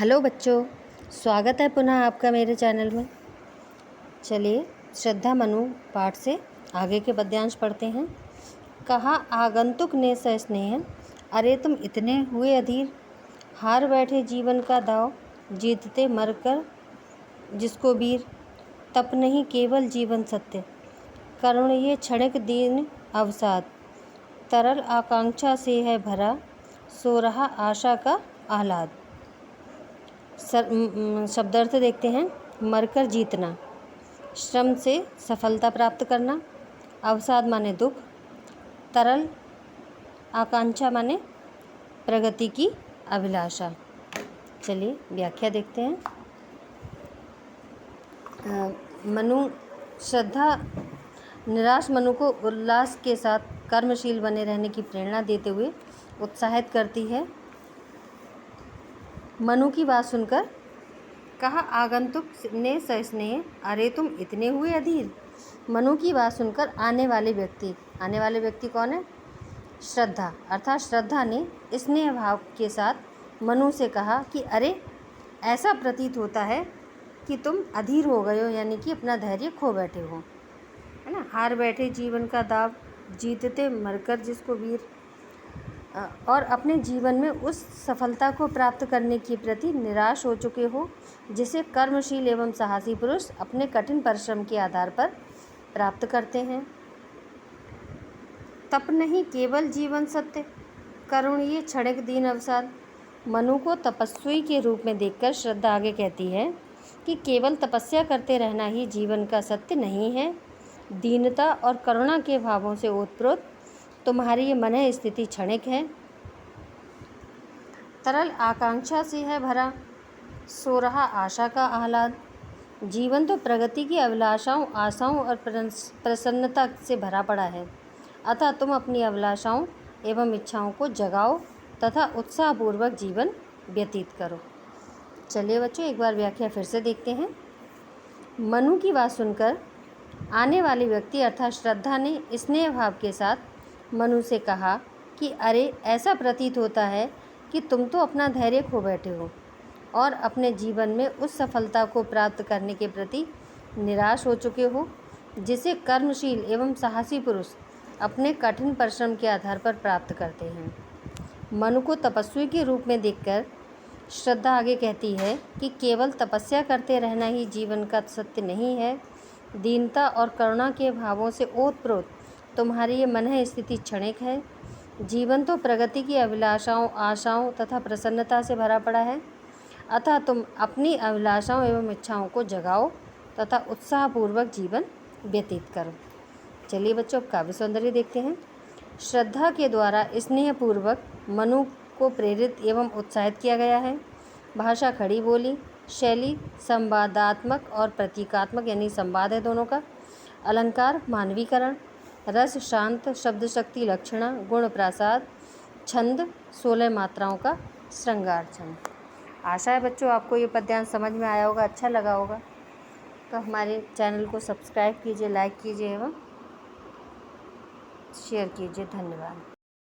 Hello बच्चों, स्वागत है पुनः आपका मेरे चैनल में। चलिए श्रद्धा मनु पाठ से आगे के पद्यांश पढ़ते हैं। कहा आगंतुक ने सस्नेह, अरे तुम इतने हुए अधीर, हार बैठे जीवन का दाव, जीतते मरकर जिसको वीर। तप नहीं केवल जीवन सत्य, करुण ये क्षणिक दीन अवसाद, तरल आकांक्षा से है भरा, सो रहा आशा का आह्लाद। शब्दार्थ देखते हैं। मरकर जीतना, श्रम से सफलता प्राप्त करना, अवसाद माने दुख, तरल आकांक्षा माने प्रगति की अभिलाषा। चलिए व्याख्या देखते हैं। मनु श्रद्धा निराश मनु को उल्लास के साथ कर्मशील बने रहने की प्रेरणा देते हुए उत्साहित करती है। मनु की बात सुनकर कहा आगंतुक ने सस्नेह, अरे तुम इतने हुए अधीर। मनु की बात सुनकर आने वाले व्यक्ति कौन है? श्रद्धा। अर्थात श्रद्धा ने स्नेह भाव के साथ मनु से कहा कि अरे ऐसा प्रतीत होता है कि तुम अधीर हो गए हो, यानी कि अपना धैर्य खो बैठे हो, है ना। हार बैठे जीवन का दाव, जीतते मरकर जिसको वीर, और अपने जीवन में उस सफलता को प्राप्त करने के प्रति निराश हो चुके हो जिसे कर्मशील एवं साहसी पुरुष अपने कठिन परिश्रम के आधार पर प्राप्त करते हैं। तप नहीं केवल जीवन सत्य, करुण ये क्षणिक दीन अवसाद। मनु को तपस्वी के रूप में देखकर श्रद्धा आगे कहती है कि केवल तपस्या करते रहना ही जीवन का सत्य नहीं है। दीनता और करुणा के भावों से ओतप्रोत तुम्हारी ये मन स्थिति क्षणिक है, तरल आकांक्षा से है भरा, सो रहा आशा का आह्लाद। जीवन तो प्रगति की अभिलाषाओं, आशाओं और प्रसन्नता से भरा पड़ा है, अतः तुम अपनी अभिलाषाओं एवं इच्छाओं को जगाओ तथा उत्साहपूर्वक जीवन व्यतीत करो। चलिए बच्चों एक बार व्याख्या फिर से देखते हैं। मनु की बात सुनकर आने वाले व्यक्ति अर्थात श्रद्धा ने स्नेह भाव के साथ मनु से कहा कि अरे ऐसा प्रतीत होता है कि तुम तो अपना धैर्य खो बैठे हो और अपने जीवन में उस सफलता को प्राप्त करने के प्रति निराश हो चुके हो जिसे कर्मशील एवं साहसी पुरुष अपने कठिन परिश्रम के आधार पर प्राप्त करते हैं। मनु को तपस्वी के रूप में देखकर श्रद्धा आगे कहती है कि केवल तपस्या करते रहना ही जीवन का सत्य नहीं है। दीनता और करुणा के भावों से ओतप्रोत तुम्हारी ये मन स्थिति क्षणिक है। जीवन तो प्रगति की अभिलाषाओं, आशाओं तथा प्रसन्नता से भरा पड़ा है, अतः तुम अपनी अभिलाषाओं एवं इच्छाओं को जगाओ तथा उत्साहपूर्वक जीवन व्यतीत करो। चलिए बच्चों अब काव्य सौंदर्य देखते हैं। श्रद्धा के द्वारा स्नेहपूर्वक मनु को प्रेरित एवं उत्साहित किया गया है। भाषा खड़ी बोली, शैली संवादात्मक और प्रतीकात्मक यानी संवाद है दोनों का। अलंकार मानवीकरण, रस शांत, शब्द शक्ति लक्षणा, गुण प्रासाद, छंद 16 मात्राओं का श्रृंगार छंद। आशा है बच्चों आपको ये पद्यांश समझ में आया होगा, अच्छा लगा होगा। तो हमारे चैनल को सब्सक्राइब कीजिए, लाइक कीजिए एवं शेयर कीजिए। धन्यवाद।